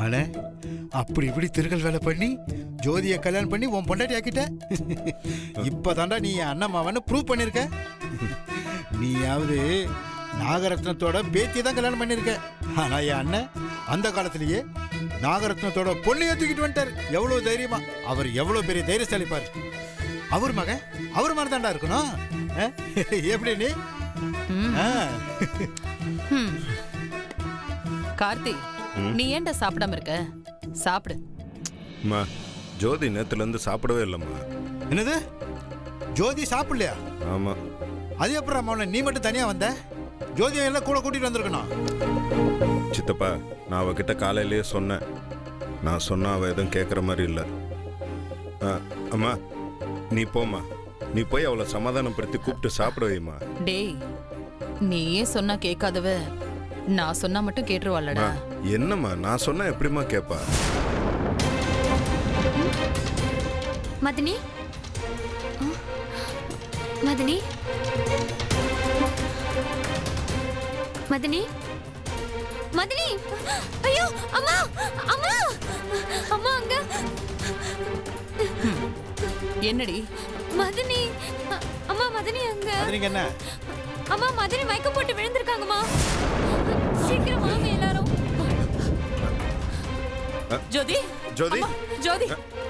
ஆனா அப்படி இப்படி திருகல் வேலை பண்ணி ஜோதியை கல்யாணம் பண்ணி உன் பொண்டாட்டி ஆக்கிட்ட. இப்பதாண்டா நீ என் அண்ணன் மாவன்னு ப்ரூவ் பண்ணிருக்க. நீயாவது நாகரத்னத்தோட பேத்தியை தான் கல்யாணம் பண்ணிருக்க. ஆனா என் அண்ணன் அந்த காலத்திலேயே நாகரத்னத்தோட பொண்ணையை தூக்கிட்டு வந்துட்டாரு. எவ்வளவு தைரியமா! அவர் எவ்வளவு பெரிய தைரியசாலி பாரு. அவர் மகன் அவர் மாதிரி தாண்டா இருக்கணும். எப்படி நீ? கார்த்தி, நீ ஏன்டா சாப்பிடாம இருக்க? சாப்பிடு. அம்மா, ஜோதி நேத்துல இருந்து சாப்பிடவே இல்லம்மா. என்னது? ஜோதி சாப்பிடலையா? ஆமா. அது அப்புறம் அம்மா நீ மட்டும் தனியா வந்த? ஜோதியை எல்லாம் கூட கூட்டிட்டு வந்திருக்கணும். சித்தப்பா, நான் அவகிட்ட காலையிலேயே சொன்னேன். நான் சொன்னா அவ எதுவும் கேட்குற மாதிரி இல்லை. அம்மா நீ போம்மா, நீ போய் அவளை சமாதானப்படுத்தி கூப்பிட்டு சாப்பிட வைம்மா. டேய், நீயே சொன்னா கேட்காதவ நான் சொன்னா மட்டும் கேட்டுருவாளடா. என்னம்மா, நான் சொன்னா எப்படிம்மா கேட்பா? மதனி, மதனி, மதனி, மதனி, ஐயோ அம்மா, அம்மா, அம்மா அங்க. என்னடி? மதனி, அம்மா மதனி அங்க. மதனிக்கு என்ன? அம்மா மதனி மயக்கம் போட்டு விழுந்திருக்காங்கம்மா. சீக்கிரம் வாங்க எல்லாரும். ஜோதி, ஜோதி, ஜோதி,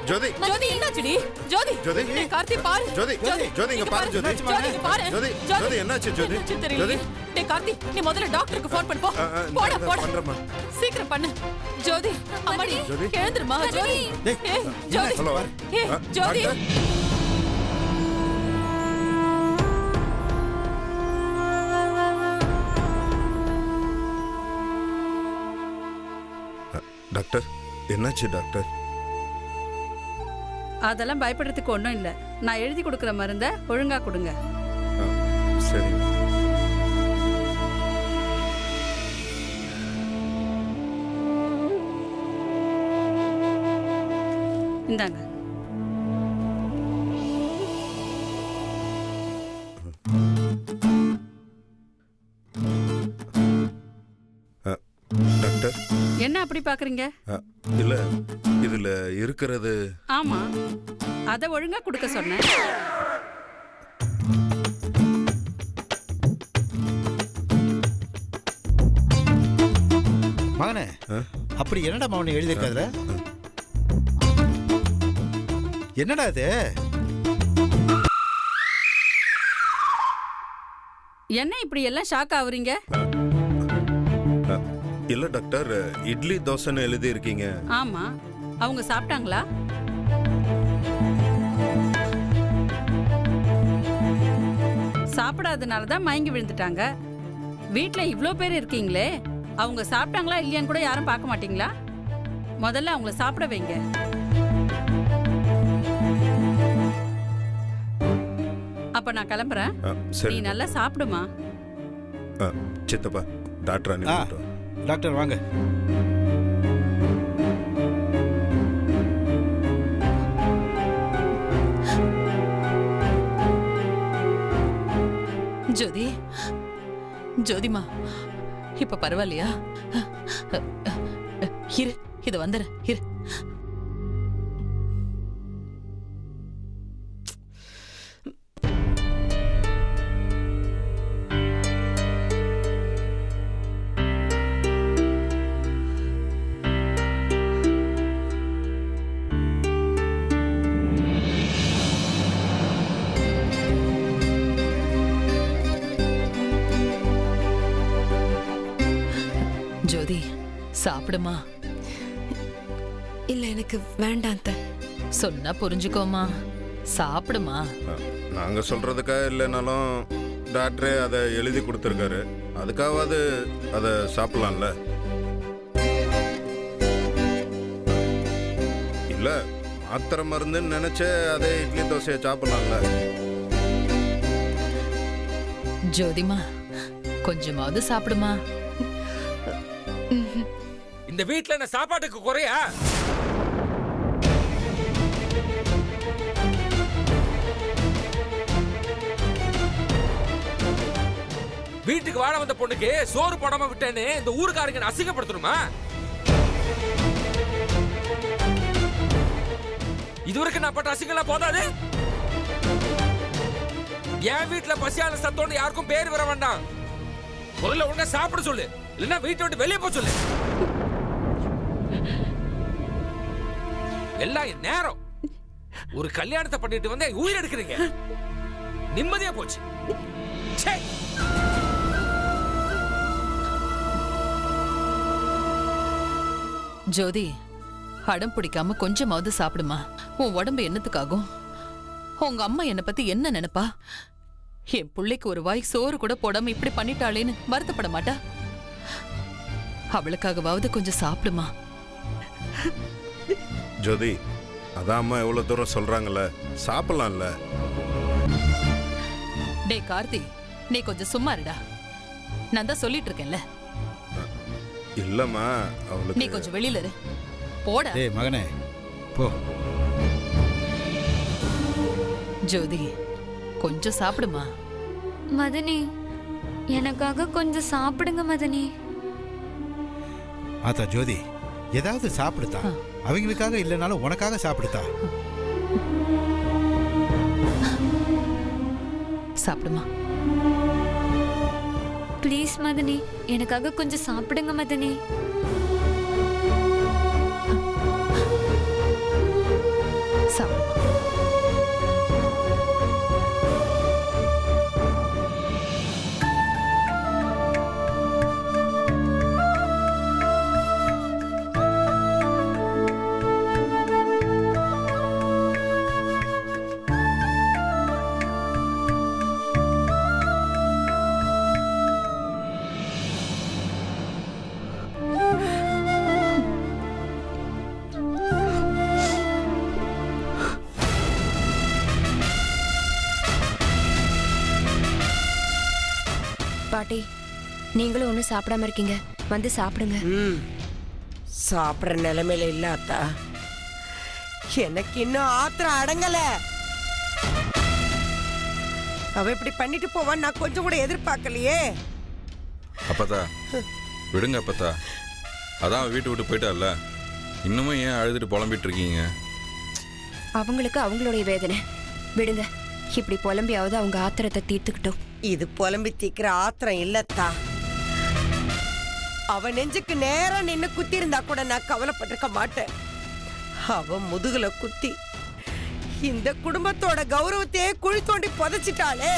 ஜோதி, ஜோதி, என்னாச்சுடி? ஜோதி, ஜோதி, கார்த்தி பாரு. ஜோதி, ஜோதி இங்க பாரு. ஜோதி, ஜோதி பாரு. ஜோதி, ஜோதி என்னாச்சு? ஜோதி, ஜோதி, டேய் கார்த்தி, நீ முதல்ல டாக்டருக்கு ஃபோன் பண்ணு. போடா போடா, பண்றேம்மா. சீக்கிரம் பண்ணு. ஜோதி, அம்மாடி, எழுந்திருமா. ஜோதி, ஏய் ஜோதி, ஹலோ, ஏய் ஜோதி. டாக்டர், என்னாச்சு டாக்டர்? அதெல்லாம் பயப்படுறதுக்கு ஒன்றும் இல்லை. நான் எழுதி கொடுக்குற மருந்தை ஒழுங்கா கொடுங்க. சரி. இந்தாங்க. டாக்டர், என்ன அப்படி பாக்குறீங்க? இல்ல, இதுல இருக்கிறது. ஆமா, அதை ஒழுங்கா கொடுக்க சொன்னேன். மகனே, அப்படி என்னடா மகனை எழுதியிருக்காதுல? என்னடா இது? என்ன இப்படி எல்லாம் ஷாக் ஆகுறீங்க? இல்ல டாக்டர், இட்லி தோசைன்னு எழுதி இருக்கீங்க. ஆமா, அவங்க சாப்பிட்டாங்களா? சாப்பிடாதனால தான் மயங்கி விழுந்துட்டாங்க. வீட்ல இவ்ளோ பேர் இருக்கீங்களே, அவங்க சாப்பிட்டாங்களா இல்லையான்னு கூட யாரும் பார்க்க மாட்டீங்களா? முதல்ல அவங்கள சாப்பிட வைங்க. அப்ப நான் கிளம்புறேன். நீ நல்லா சாப்பிடுமா. சித்தப்பா, டாக்டர் அனுப்பிட்டு. டாக்டர் வாங்க. ஜோதி, ஜோதிமா, இப்ப பரவாயில்லையா? இரு, இது வந்துரு, இரு. ஜோதி, சாப்பிடுமா. இல்ல, எனக்கு வேண்டாம். சொன்னா புரிஞ்சுக்கோமா, சாப்பிடுமா. நாங்க சொல்றதுக்காக இல்லைனாலும் டாக்டரே அதை எழுதி கொடுத்துருக்காரு. அதுக்காவது அதை சாப்பிடலாம்ல? இல்ல, மாத்திரை மருந்துன்னு நினைச்ச அதே இட்லி தோசையை சாப்பிடலாம்ல? ஜோதிமா, கொஞ்சமாவது சாப்பிடுமா. இந்த வீட்ல என்ன சாப்பாட்டுக்கு குறையா? வீட்டுக்கு வாழ வந்த பொண்ணுக்கு சோறு போடாம விட்டேன்னு இந்த ஊருக்காரங்க அசிங்கப்படுத்தணுமா? இதுவரைக்கும் நான் பட்ட அசிங்கம்லாம் போதாது. என் வீட்டுல பசியால சத்தோன்னு யாருக்கும் பேர் வர வேண்டாம். முதல்ல உடனே சாப்பிட சொல்லு, இல்லைன்னா வீட்டை விட்டு வெளியே போக சொல்லு. எல்லாம் என் நேரம். ஒரு கல்யாணத்தை பண்ணிட்டு வந்து உயிர் எடுக்கிறீங்க. நிம்மதியா போச்சு. ச்சே. ஜோதி, அடம் பிடிக்காம கொஞ்சமாவது சாப்பிடுமா. உன் உடம்பு என்னத்துக்காகும்? உங்க அம்மா என்னை பத்தி என்ன நினைப்பா? என் பிள்ளைக்கு ஒரு வாய் சோறு கூட போடாம இப்படி பண்ணிட்டாளேன்னு வருத்தப்பட மாட்டா? அவளுக்காகவாவது கொஞ்சம் சாப்பிடுமா. ஜோதி, அதான் அம்மா எவ்வளவு தூரம் சொல்றாங்கல்ல, சாப்பிடலாம்ல. டே கார்த்தி, நீ கொஞ்சம் சும்மா இருடா. நான் தான் சொல்லிட்டு இருக்கேன்ல. இல்லம்மா, நீ அவளுக்கு கொஞ்சம் வெளியில இரு. போடா. டேய் மகனே போ. ஜோதி, கொஞ்சம் சாப்பிடுமா. மதனி, எனக்காக கொஞ்சம் சாப்பிடுங்க மதனி. ஆத்தா ஜோதி, ஏதாவது சாப்பிடுத்தா. அவங்களுக்காக இல்லைனாலும் உனக்காக சாப்பிடுத்தா. சாப்பிடுமா. ப்ளீஸ் மதனி, எனக்காக கொஞ்சம் சாப்பிடுங்க மதனி. சாப்பிடுமா. பாட்டி, நீங்களும் ஒன்றும் சாப்பிடாம இருக்கீங்க, வந்து சாப்பிடுங்க. சாப்பிட்ற நிலைமையில இல்ல அத்தா. எனக்கு இன்னும் ஆத்திரம் அடங்கல. அவ இப்படி பண்ணிட்டு போவான் நான் கொஞ்சம் கூட எதிர்பார்க்கலையே. அப்பத்தா விடுங்க அப்பத்தா, அதான் வீட்டு விட்டு போயிட்டார்ல, இன்னமும் ஏன் அழுதுட்டு புலம்பிட்டு இருக்கீங்க? அவங்களுக்கு அவங்களுடைய வேதனை விடுங்க. இப்படி புலம்பியாவது அவங்க ஆத்திரத்தை தீர்த்துக்கிட்டோம். இது புலம்பி தீக்கிற ஆத்திரம் இல்லத்தா. அவ நெஞ்சுக்கு நேரா நின்னு குத்தி இருந்தா கூட நான் கவலைப்பட்டிருக்க மாட்டேன். அவ முதுகுல குத்தி இந்த குடும்பத்தோட கௌரவத்தையே குழி தோண்டி புதைச்சிட்டாளே.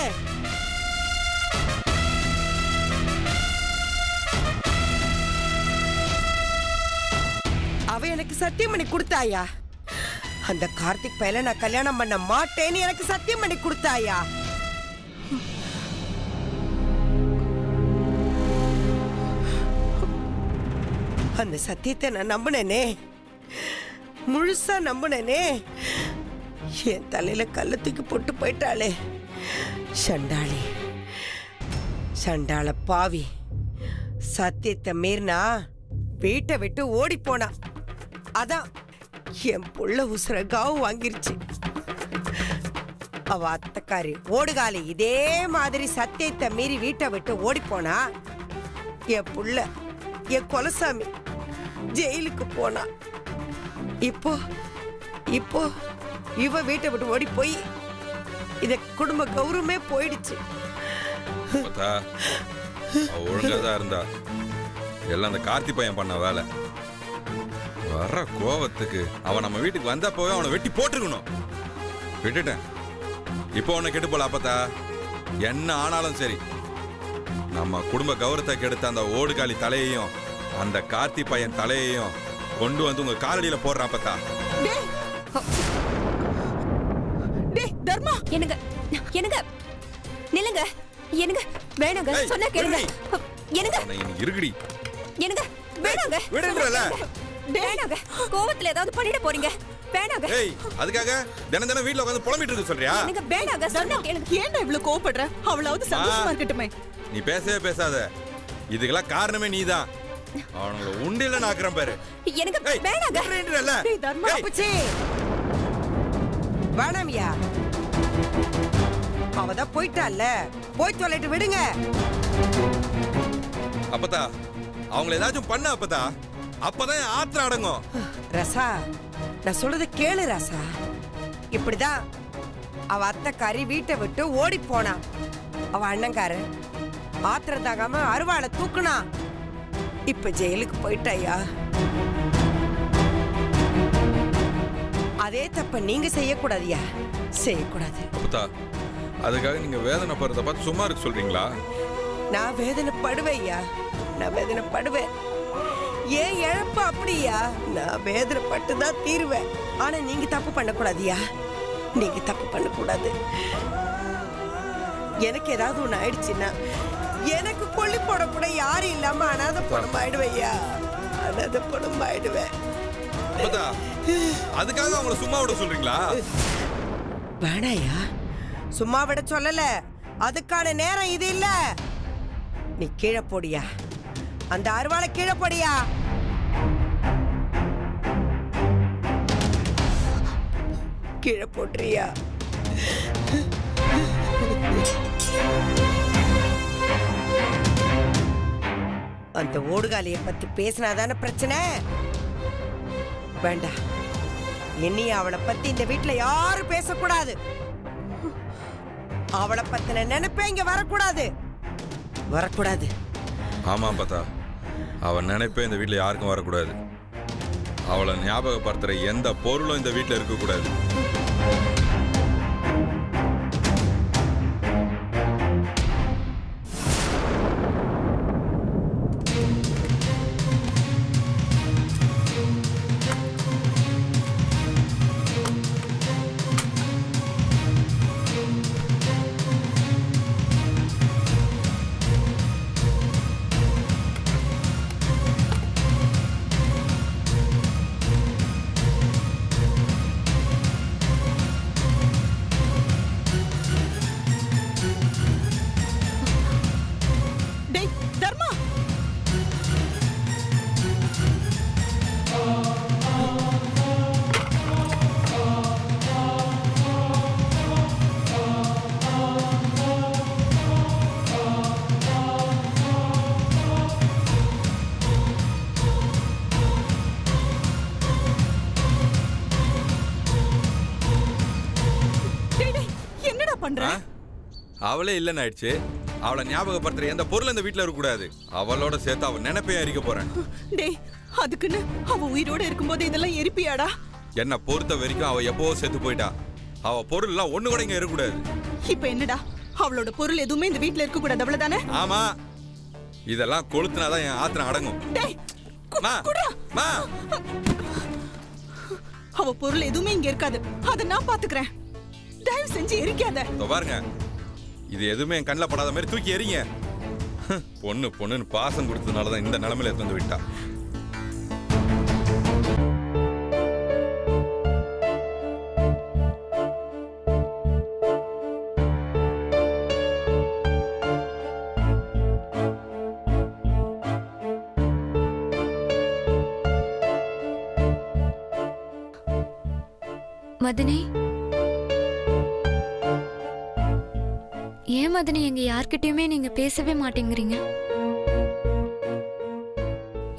அவ எனக்கு சத்தியம் பண்ணி கொடுத்தாயா? அந்த கார்த்திக் பையல நான் கல்யாணம் பண்ண மாட்டேன்னு எனக்கு சத்தியம் பண்ணி கொடுத்தாயா? அந்த சத்தியத்தை நான் நம்பினேனே, முழுசா நம்பினேனே. என் தலையில கள்ளத்துக்கு போட்டு போயிட்டாளே. சண்டாளி, சண்டாள பாவி. சத்தியத்தை மீறினா வீட்டை விட்டு ஓடி போனா. அதான் என் புள்ள உசுர காவு வாங்கிருச்சு. அவ அத்தக்காரி ஓடுகாலி இதே மாதிரி சத்தியத்தை மீறி வீட்டை விட்டு ஓடி போனா, என் புள்ள என் கொலசாமி ஜெயிலுக்கு போனா. இப்போ இப்போ இவ வீட்டை விட்டு ஓடி போய் இத குடும்ப கௌரவமே போயிடுச்சு. அப்பத்தா, அவ ஒழுங்காதான் இருந்தா. எல்லாம் அந்த கார்த்தி பையன் பண்ண வேலை. வர்ற கோவத்துக்கு அவன் நம்ம வீட்டுக்கு வந்தா போய் அவனை வெட்டி போட்டுருக்கணும். விட்டுட்டேன். இப்போ உன்னை கெட்டு போல அப்பத்தா. என்ன ஆனாலும் சரி, நம்ம குடும்ப கௌரவத்தை கெடுத்த அந்த ஓடுகாலி தலையையும் அந்த கார்த்தி பையன் தலையையும் கொண்டு வந்து உங்க காலடியில போடுறான் அப்பத்தா. தர்மா, என்னங்க என்னங்க நில்லுங்க. என்னங்க வேணாங்க, சொன்னா கேளுங்க. என்னங்க இருக்குடி. என்னங்க வேணாங்க, விடுங்கறல. வேணாங்க. கோவத்துல ஏதாவது பண்ணிட போறீங்க. வேணாங்க. ஏய், அதுக்காக தினம் தினம் வீட்ல உட்கார்ந்து புலம்பிட்டு இருக்க சொல்றியா? என்னங்க வேணாங்க, சொன்னா கேளுங்க. ஏன்டா இவ்ளோ கோவப்படுற? அவளாவது சந்தோஷமா இருக்கட்டுமே. நீ பேசவே பேசாத. இதுக்கெல்லாம் காரணமே நீதான். அவங்கள உண்டில நாக்குறேன் பாரு. எனக்கு வேணாங்க. டேய் தர்மா அப்பச்சி, வேணாமியா? அவதான் போயிட்டால, போய் சொல்லிட்டு விடுங்க. அப்பதா அவங்கள ஏதாச்சும் பண்ண அப்பதா, அப்பதான் ஆத்திரம் அடங்கும். ரசா, நான் சொல்றத கேளு ராசா. இப்படிதான் அவ அத்தைக்காரி வீட்டை விட்டு ஓடி போனா. அவ அண்ணங்காரு ஆத்திரம் தாங்காம அருவாளை தூக்குனா. இப்ப ஜெயிலுக்கு போயிட்டாயா. அதே தப்ப நீங்க செய்யக்கூடாதியா, செய்யக்கூடாது. அப்பதா, அதுக்காக நீங்க வேதனை படுறத பார்த்து சும்மா இருக்க சொல்றீங்களா? நான் வேதனைப்படுவேயா, நான் வேதனைப்படுவேன். ஏன் இழப்பு அப்படியா? நான் வேதனைப்பட்டு தான் தீருவேன். ஆனா நீங்க தப்பு பண்ணக்கூடாதியா, நீங்க தப்பு பண்ணக்கூடாது. எனக்கு ஏதாவது ஒண்ணு ஆயிடுச்சுன்னா எனக்கு கொல்லி போட கூட யாரும் இல்லாம அனாதை பணம் ஆயிடுவையா, அனாதை பணம் ஆயிடுவேன். அதுக்காக அவங்கள சும்மா விட சொல்றீங்களா? வேணாயா, சும்மா விட சொல்லல. அதுக்கான நேரம் இது இல்ல. நீ கீழே போடியா, அந்த அருவாளை கீழே போடியா. கீழே போட்டுறியா? அந்த ஓடுகாலியை பத்தி பேசினாதான பிரச்சனை. வேண்டாம், இனி அவளை பத்தி இந்த வீட்டுல யாரும் பேசக்கூடாது. அவளை பத்தின நினைப்பே இங்க வரக்கூடாது, வரக்கூடாது. ஆமா பார்த்தா, அவன் நினைப்பே இந்த வீட்டுல யாருக்கும் வரக்கூடாது. அவளை ஞாபகப்படுத்துற எந்த பொருளும் இந்த வீட்டுல இருக்கக்கூடாது. அவளே இல்லைன்னு ஆயிடுச்சு. அவளை ஞாபகப்படுத்துற எந்த பொருள் இந்த வீட்டுல இருக்கக்கூடாது. அவளோட சேர்த்து அவன் நினைப்பையும் எரிக்க போறேன். டேய், அதுக்குன்னு அவ உயிரோட இருக்கும்போது இதெல்லாம் எரிப்பியாடா? என்ன பொறுத்த வரைக்கும் அவ எப்பவோ செத்து போயிட்டா. அவ பொருள் எல்லாம் ஒண்ணு கூட இங்க இருக்கக்கூடாது. இப்ப என்னடா, அவளோட பொருள் எதுவுமே இந்த வீட்டுல இருக்க கூடாது, அவ்வளவுதானே? ஆமா, இதெல்லாம் கொளுத்துனாதான் என் ஆத்திரம் அடங்கும். அவ பொருள் எதுவுமே இங்க இருக்காது, அத நான் பாத்துக்கிறேன். தயவு செஞ்சு எரிக்காத. பாருங்க, இது எதுவுமே என் கண்ணில் படாத மாதிரி தூக்கி எறிங்க. பொண்ணு பொண்ணுன்னு பாசம் கொடுத்ததுனாலதான் இந்த நிலைமையில எடுத்து வந்து விட்டா. மதனி, ஏன் மதனி எங்க யார்கிட்டயுமே நீங்க பேசவே மாட்டேங்கிறீங்க?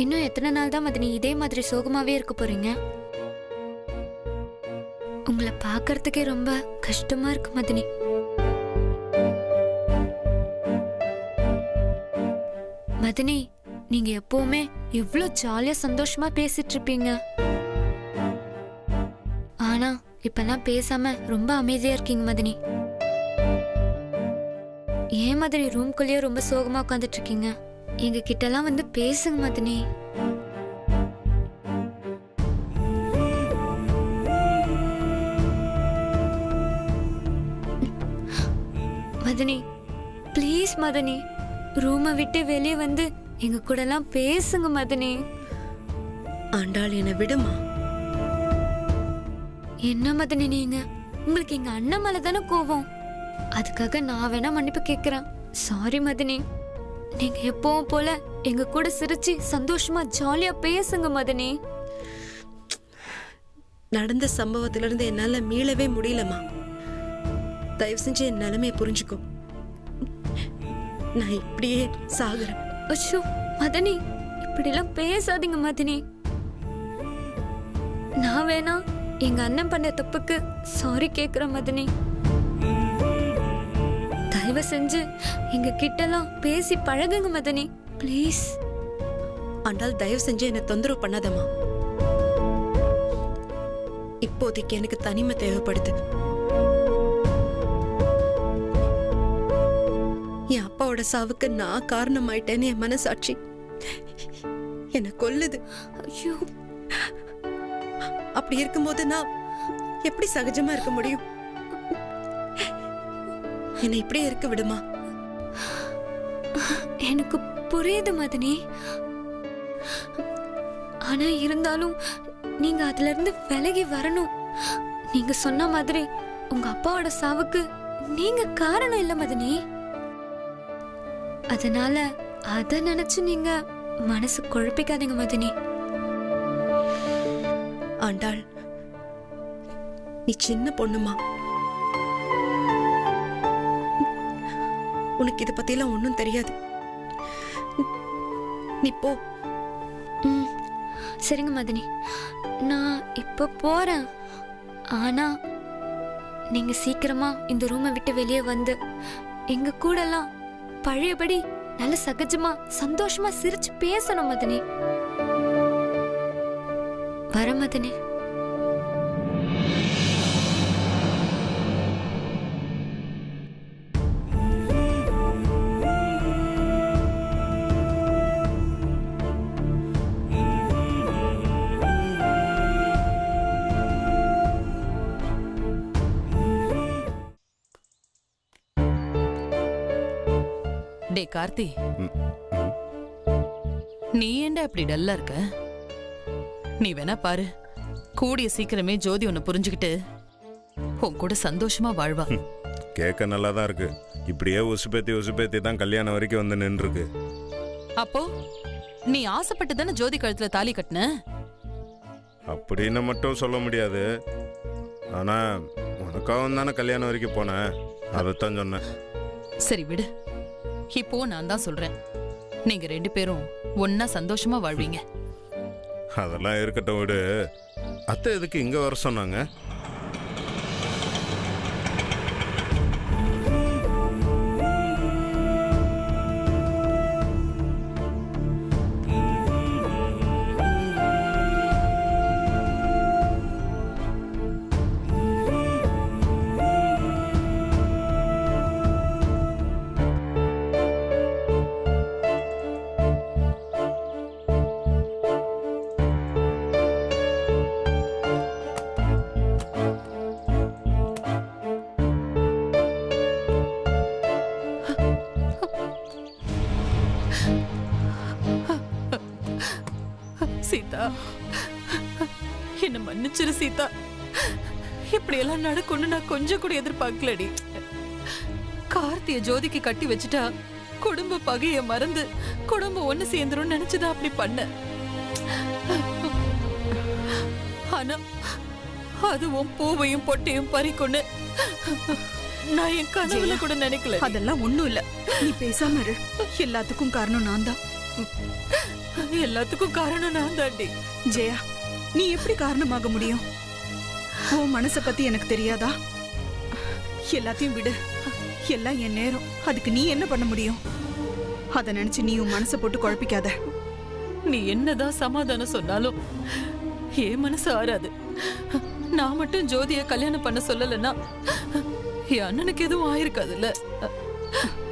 இன்னும் எத்தனை நாள் தான் மதனி இதே மாதிரி சோகமாவே இருக்க போறீங்க? உங்களை பார்க்கறதுக்கே ரொம்ப கஷ்டமா இருக்கு மதனி. மதனி, நீங்க எப்பவுமே எவ்வளவு ஜாலியா சந்தோஷமா பேசிட்டு இருப்பீங்க. ஆனா இப்பெல்லாம் பேசாம ரொம்ப அமைதியா இருக்கீங்க மதனி. ஏன் மதனி ரூம்குள்ளேயே ரொம்ப சோகமா உட்காந்துட்டு இருக்கீங்க? எங்க கிட்ட எல்லாம் வந்து பேசுங்க மதனி. மதனி ப்ளீஸ் மதனி, ரூமை விட்டு வெளியே வந்து எங்க கூட எல்லாம் பேசுங்க மதனி. ஆண்டாள், என்னை விடுமா. என்ன மதனி நீங்க? உங்களுக்கு எங்க அண்ணன் மேல தானே கோவம். அதுக்காக நான் வேணா மன்னிப்பு கேக்குறேன். சாரி மதனி. நீங்க எப்பவும் போல எங்க கூட சிரிச்சு சந்தோஷமா ஜாலியா பேசுங்க மதனி. நடந்த சம்பவத்திலிருந்து என்னால மீளவே முடியலமா. தயவு செஞ்சு என் நிலைமையை புரிஞ்சுக்கோ. நான் இப்படியே சாகுறேன். அச்சோ மதனி, இப்படி எல்லாம் பேசாதீங்க மதனி. நான் வேணா எங்க அண்ணன் பண்ண தப்புக்கு சாரி கேக்குறேன் மதனி. தயவு செஞ்சு எங்க கிட்டலாம் பேசி பழகுங்க மதனி, ப்ளீஸ். ஆண்டாள் தயவு செஞ்சு என்னை தொந்தரவு பண்ணாதம்மா. இப்போதைக்கு எனக்கு தனிமை தேவைப்படுது. என் அப்பாவோட சாவுக்கு நான் காரணமாயிட்டேன்னு என் மனசாட்சி என்னை கொல்லுது. ஐயோ, அப்படி இருக்கும்போது நான் எப்படி சகஜமா இருக்க முடியும்? என்னை இப்படியே இருக்க விடுமா. எனக்கு புரியுது மதனி. ஆனா இருந்தாலும் நீங்க அதுல இருந்து விலகி வரணும். நீங்க சொன்ன மாதிரி உங்க அப்பாவோட சாவுக்கு நீங்க காரணம் இல்ல மதனி. அதனால அத நினைச்சு நீங்க மனசு குழப்பிக்காதீங்க மதனி. ஆண்டாள், நீ சின்ன பொண்ணுமா. உனக்கு இதை பத்தியெல்லாம் ஒன்றும் தெரியாது. நீ போ. சரிங்க மதனி, நான் இப்ப போறேன். ஆனா நீங்க சீக்கிரமா இந்த ரூமை விட்டு வெளியே வந்து எங்க கூடலாம் பழையபடி நல்ல சகஜமா சந்தோஷமா சிரிச்சு பேசணும் மதனி. வர மதனி. டே கார்த்தி, நீ ஏண்டா இப்படி டல்லா இருக்க? நீ வேணா பாரு, கூடிய சீக்கிரமே ஜோதி உன்னை புரிஞ்சுக்கிட்டு உன் கூட சந்தோஷமா வாழ்வா. கேட்க நல்லா தான் இருக்கு. இப்படியே உசுப்பேத்தி தான் கல்யாணம் வரைக்கும் வந்து நின்றுருக்கு. அப்போ நீ ஆசைப்பட்டு தானே ஜோதி கழுத்துல தாலி கட்டின? அப்படின்னு மட்டும் சொல்ல முடியாது. ஆனா உனக்காகவும் தானே கல்யாணம் வரைக்கும் போனேன், அதைத்தான் சொன்னேன். சரி விடு, இப்போ நான் தான் சொல்றேன், நீங்க 2 பேரும் ஒன்னா சந்தோஷமா வாழ்வீங்க. அதெல்லாம் இருக்கட்டும் விடு. அத்தை எதுக்கு இங்க வர சொன்னாங்க? சீதா, என்ன மன்னிச்சிரு சீதா. இப்படி எல்லாம் நடக்கும்னு நான் கொஞ்சம் கூட எதிர்பார்க்கலடி. கார்த்திய ஜோதிக்கு கட்டி வச்சுட்டா குடும்ப பகைய மறந்து குடும்பம் ஒண்ணு சேர்ந்துரும் நினைச்சுதான் அப்படி பண்ண. ஆனா அதுவும் பூவையும் பொட்டையும் பறிக்கொண்டு நான் என் கனவுல கூட நினைக்கல. அதெல்லாம் ஒண்ணும் இல்ல, நீ பேசாம இரு. எல்லாத்துக்கும் காரணம் நான் தான். எல்லாத்துக்கும் காரணம் நான் தாண்டி. ஜெயா, நீ எப்படி காரணமாக முடியும்? உன் மனசை பத்தி எனக்கு தெரியாதா? எல்லாத்தையும் விடு, எல்லாம் என் நேரம். அதுக்கு நீ என்ன பண்ண முடியும்? அத நினைச்சு நீ உன் மனசை போட்டு குழப்பிக்காத. நீ என்னதான் சமாதானம் சொன்னாலும் என் மனசு ஆறாது. நான் மட்டும் ஜோதிய கல்யாணம் பண்ண சொல்லலன்னா என் அண்ணனுக்கு எதுவும் ஆயிருக்காதுல்ல.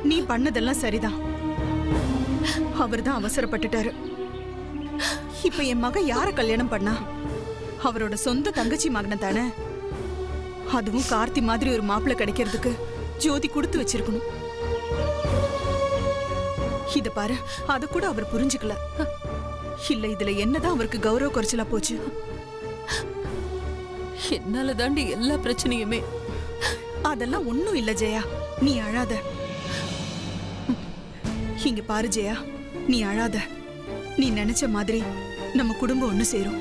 நீ பண்ணதெல்லாம் சரிதான். அவர்தான் அவசரப்பட்டுட்டாரு. இப்ப என் மகன் யார கல்யாணம் பண்ணா? அவரோட சொந்த தங்கச்சி மகனை தானே. அதுவும் கார்த்தி மாதிரி ஒரு மாப்பிள்ளை கிடைக்கிறதுக்கு ஜோதி கொடுத்து வச்சிருக்கணும். இத பாரு, அத கூட அவர் புரிஞ்சுக்கல. இல்ல, இதுல என்னதான் அவருக்கு கௌரவ குறைச்சலா போச்சு? என்னால தாண்டி எல்லா பிரச்சனையுமே. அதெல்லாம் ஒண்ணும் இல்ல ஜெயா, நீ அழாத. இங்க பாரு ஜெயா, நீ அழாத. நீ நினைச்ச மாதிரி நம்ம குடும்பம் ஒண்ணு சேரும்.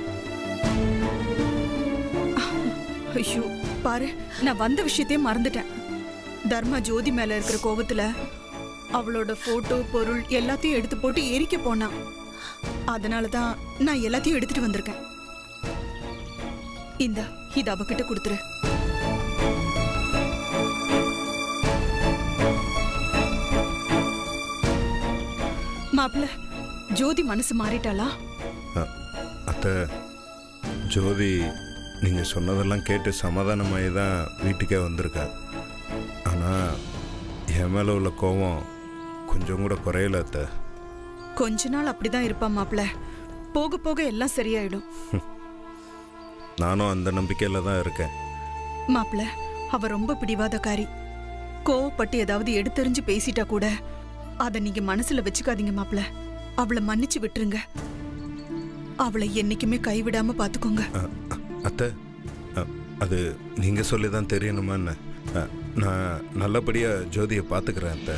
ஐயோ பாரு, நான் வந்த விஷயத்தையே மறந்துட்டேன். தர்மா ஜோதி மேல இருக்கிற கோபத்துல அவளோட போட்டோ பொருள் எல்லாத்தையும் எடுத்து போட்டு எரிக்க போனான். அதனாலதான் நான் எல்லாத்தையும் எடுத்துட்டு வந்திருக்கேன். இந்தா இது அவகிட்ட கொடுத்துரு. மாப்பிள்ள, ஜோதி மனசு மாறிட்டாளா? அத்தை, ஜோதி நீங்கள் சொன்னதெல்லாம் கேட்டு சமாதானமாகி தான் வீட்டுக்கே வந்திருக்கேன். ஆனால் என் மேலே உள்ள கோபம் கொஞ்சம் கூட குறையல அத்தை. கொஞ்ச நாள் அப்படிதான் இருப்பா மாப்பிள்ள, போக போக எல்லாம் சரியாயிடும். நானும் அந்த நம்பிக்கையில் தான் இருக்கேன். மாப்பிள்ள, அவ ரொம்ப பிடிவாதக்காரி. கோவப்பட்டு ஏதாவது எடுத்தெறிஞ்சு பேசிட்டா கூட அதை நீங்க மனசுல வச்சுக்காதீங்க மாப்பிள்ள. அவளை மன்னிச்சு விட்டுருங்க. அவளை என்னைக்குமே கைவிடாம பாத்துக்கோங்க. அத்தை, அது நீங்கள் சொல்லி தான் தெரியணுமா என்ன? நான் நல்லபடியாக ஜோதியை பார்த்துக்கிறேன் அத்தை.